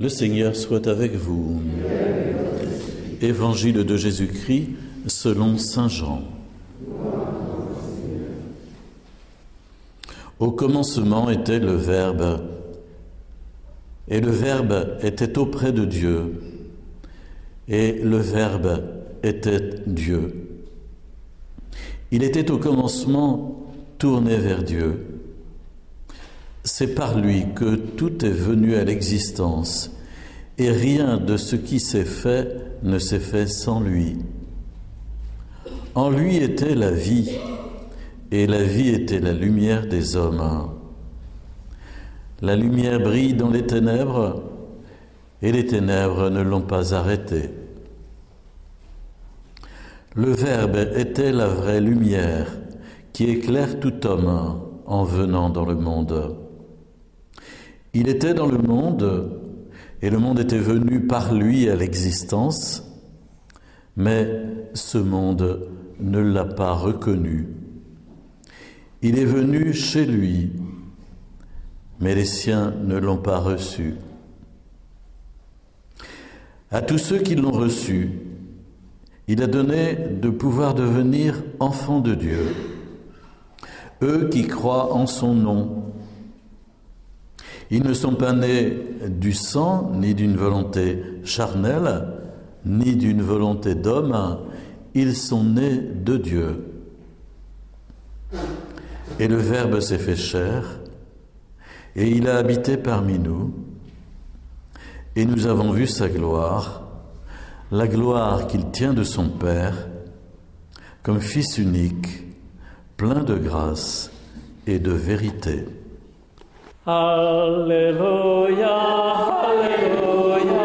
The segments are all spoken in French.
Le Seigneur soit avec vous. Évangile de Jésus-Christ selon saint Jean. Au commencement était le Verbe, et le Verbe était auprès de Dieu, et le Verbe était Dieu. Il était au commencement tourné vers Dieu. C'est par lui que tout est venu à l'existence, et rien de ce qui s'est fait ne s'est fait sans lui. En lui était la vie, et la vie était la lumière des hommes. La lumière brille dans les ténèbres, et les ténèbres ne l'ont pas arrêtée. Le Verbe était la vraie lumière qui éclaire tout homme en venant dans le monde. Il était dans le monde, et le monde était venu par lui à l'existence, mais ce monde ne l'a pas reconnu. Il est venu chez lui, mais les siens ne l'ont pas reçu. À tous ceux qui l'ont reçu, il a donné de pouvoir devenir enfants de Dieu, eux qui croient en son nom. Ils ne sont pas nés du sang, ni d'une volonté charnelle, ni d'une volonté d'homme, ils sont nés de Dieu. Et le Verbe s'est fait chair, et il a habité parmi nous, et nous avons vu sa gloire, la gloire qu'il tient de son Père, comme Fils unique, plein de grâce et de vérité. Alléluia, Alléluia,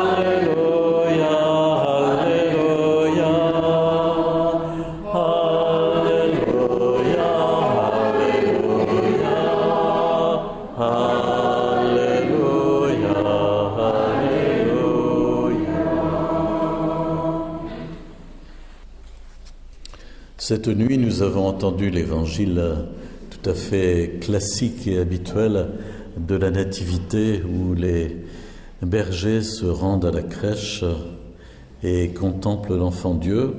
Alléluia, Alléluia, Alléluia, Alléluia, Alléluia. Cette nuit, nous avons entendu l'évangile tout à fait classique et habituel de la nativité où les bergers se rendent à la crèche et contemplent l'enfant Dieu.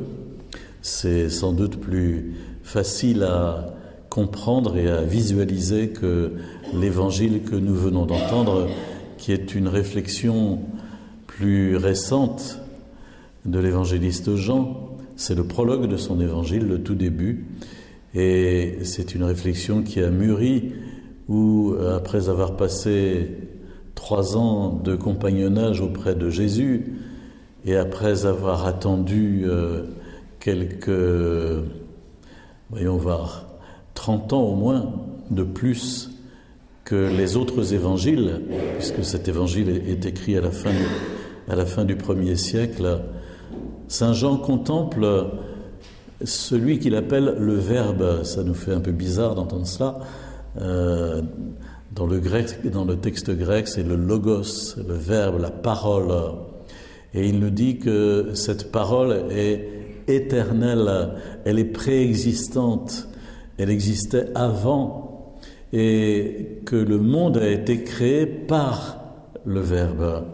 C'est sans doute plus facile à comprendre et à visualiser que l'évangile que nous venons d'entendre, qui est une réflexion plus récente de l'évangéliste Jean. C'est le prologue de son évangile, le tout début. Et c'est une réflexion qui a mûri, où après avoir passé 3 ans de compagnonnage auprès de Jésus, et après avoir attendu quelques, 30 ans au moins de plus que les autres évangiles, puisque cet évangile est écrit à la fin du 1er siècle, Saint Jean contemple celui qu'il appelle le Verbe. Ça nous fait un peu bizarre d'entendre cela. Dans le texte grec, c'est le logos, le Verbe, la parole. Et il nous dit que cette parole est éternelle, elle est préexistante, elle existait avant, et que le monde a été créé par le Verbe.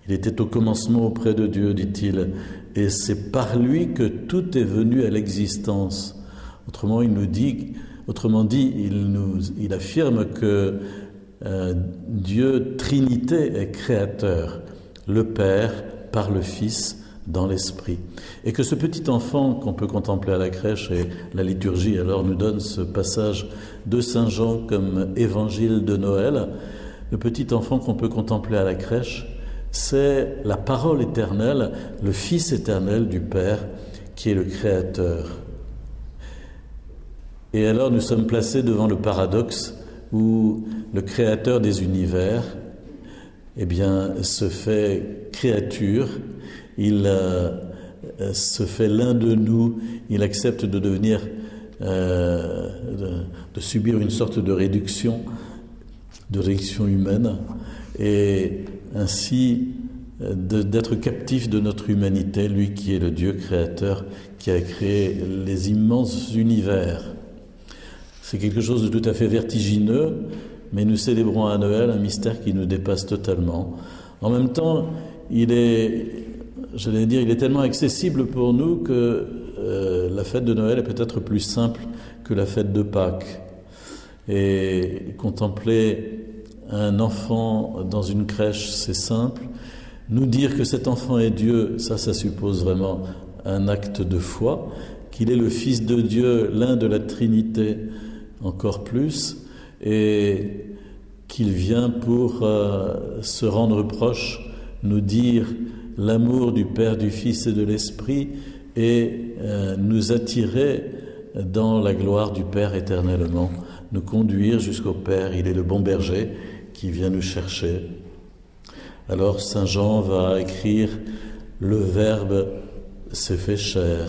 Il était au commencement auprès de Dieu, dit-il, et c'est par lui que tout est venu à l'existence. Autrement dit, il affirme que Dieu, Trinité, est créateur, le Père par le Fils dans l'Esprit. Et que ce petit enfant qu'on peut contempler à la crèche, et la liturgie alors nous donne ce passage de Saint Jean comme évangile de Noël, le petit enfant qu'on peut contempler à la crèche, c'est la parole éternelle, le Fils éternel du Père, qui est le Créateur. Et alors nous sommes placés devant le paradoxe où le Créateur des univers, se fait créature, il se fait l'un de nous, il accepte de devenir, de subir une sorte de réduction humaine, et ainsi d'être captif de notre humanité, lui qui est le Dieu créateur, qui a créé les immenses univers. C'est quelque chose de tout à fait vertigineux, mais nous célébrons à Noël un mystère qui nous dépasse totalement. En même temps, il est tellement accessible pour nous que la fête de Noël est peut-être plus simple que la fête de Pâques. Et contempler un enfant dans une crèche, c'est simple. Nous dire que cet enfant est Dieu, ça suppose vraiment un acte de foi. Qu'il est le Fils de Dieu, l'un de la Trinité, encore plus. Et qu'il vient pour se rendre proche, nous dire l'amour du Père, du Fils et de l'Esprit et nous attirer dans la gloire du Père éternellement, nous conduire jusqu'au Père. Il est le bon berger qui vient nous chercher. Alors Saint Jean va écrire « Le Verbe s'est fait chair ».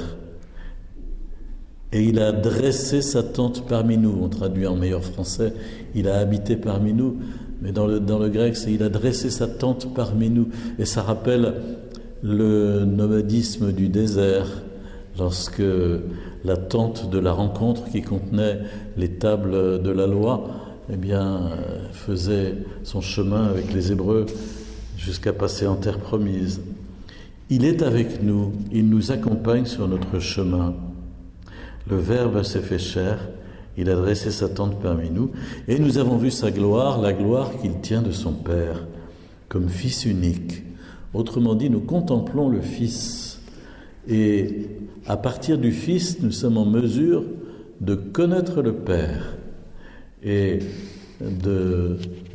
Et il a dressé sa tente parmi nous. On traduit en meilleur français, il a habité parmi nous. Mais dans le grec, c'est il a dressé sa tente parmi nous. Et ça rappelle le nomadisme du désert, lorsque la tente de la rencontre qui contenait les tables de la loi, faisait son chemin avec les Hébreux jusqu'à passer en terre promise. Il est avec nous, il nous accompagne sur notre chemin. Le Verbe s'est fait chair, il a dressé sa tente parmi nous, et nous avons vu sa gloire, la gloire qu'il tient de son Père, comme Fils unique. Autrement dit, nous contemplons le Fils, et à partir du Fils, nous sommes en mesure de connaître le Père, et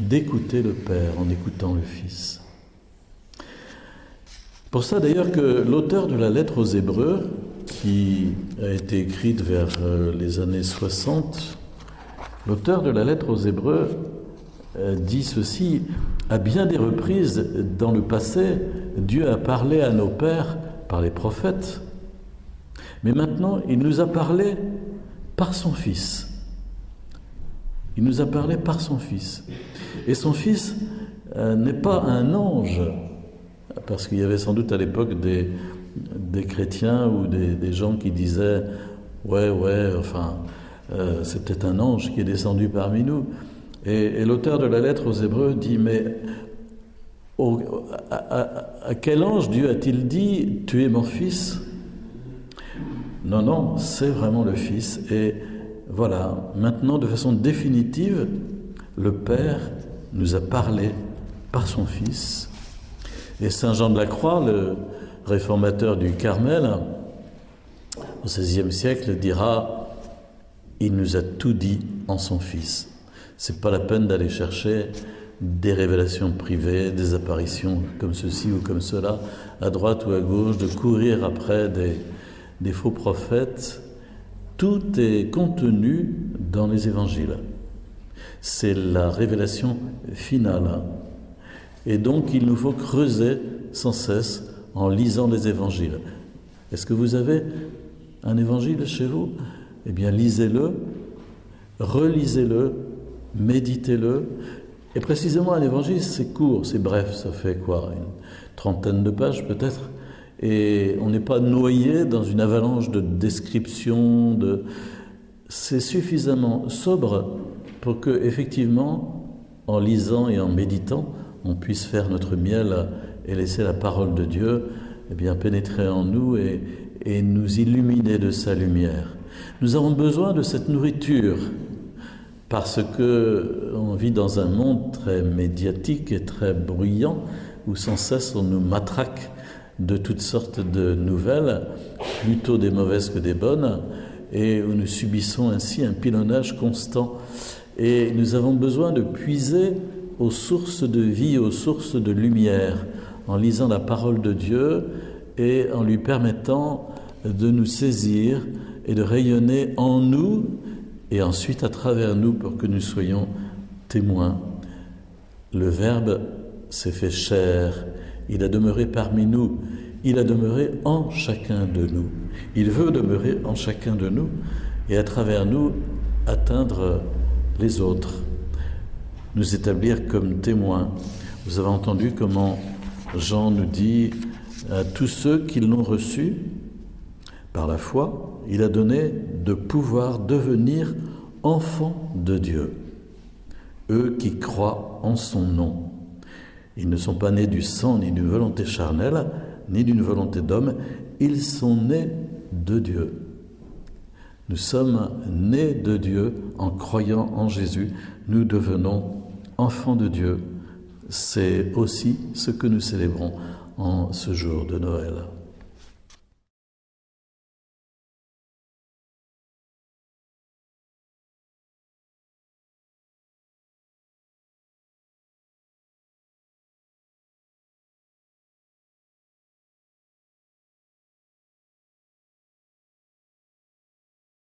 d'écouter le Père en écoutant le Fils. Pour ça d'ailleurs que l'auteur de la lettre aux Hébreux, qui a été écrite vers les années 60, l'auteur de la lettre aux Hébreux dit ceci: à bien des reprises dans le passé, Dieu a parlé à nos pères par les prophètes, mais maintenant il nous a parlé par son Fils. Il nous a parlé par son Fils. Et son Fils n'est pas un ange, parce qu'il y avait sans doute à l'époque des chrétiens ou des gens qui disaient c'est peut-être un ange qui est descendu parmi nous. Et l'auteur de la lettre aux Hébreux dit, mais à quel ange Dieu a-t-il dit « Tu es mon fils » ? Non, c'est vraiment le Fils. Et voilà, maintenant de façon définitive, le Père nous a parlé par son Fils. Et Saint Jean de la Croix, le réformateur du Carmel, au XVIe siècle, dira « Il nous a tout dit en son Fils ». C'est pas la peine d'aller chercher des révélations privées, des apparitions comme ceci ou comme cela, à droite ou à gauche, de courir après des faux prophètes. Tout est contenu dans les évangiles. C'est la révélation finale. Et donc, il nous faut creuser sans cesse en lisant les évangiles. Est-ce que vous avez un évangile chez vous ? Eh bien, lisez-le, relisez-le, méditez-le. Et précisément, un évangile, c'est court, c'est bref, ça fait quoi ? Une trentaine de pages peut-être ? Et on n'est pas noyé dans une avalanche de descriptions. C'est suffisamment sobre pour que, effectivement, en lisant et en méditant, on puisse faire notre miel et laisser la parole de Dieu pénétrer en nous et nous illuminer de sa lumière. Nous avons besoin de cette nourriture parce qu'on vit dans un monde très médiatique et très bruyant où sans cesse on nous matraque de toutes sortes de nouvelles, plutôt des mauvaises que des bonnes, et où nous subissons ainsi un pilonnage constant. Et nous avons besoin de puiser aux sources de vie, aux sources de lumière, en lisant la parole de Dieu et en lui permettant de nous saisir et de rayonner en nous et ensuite à travers nous pour que nous soyons témoins. Le Verbe s'est fait chair, il a demeuré parmi nous, il a demeuré en chacun de nous. Il veut demeurer en chacun de nous et à travers nous atteindre les autres, nous établir comme témoins. Vous avez entendu comment Jean nous dit à tous ceux qui l'ont reçu par la foi, il a donné de pouvoir devenir enfants de Dieu. eux qui croient en son nom. Ils ne sont pas nés du sang, ni d'une volonté charnelle, ni d'une volonté d'homme, ils sont nés de Dieu. Nous sommes nés de Dieu en croyant en Jésus. Nous devenons enfants de Dieu. C'est aussi ce que nous célébrons en ce jour de Noël.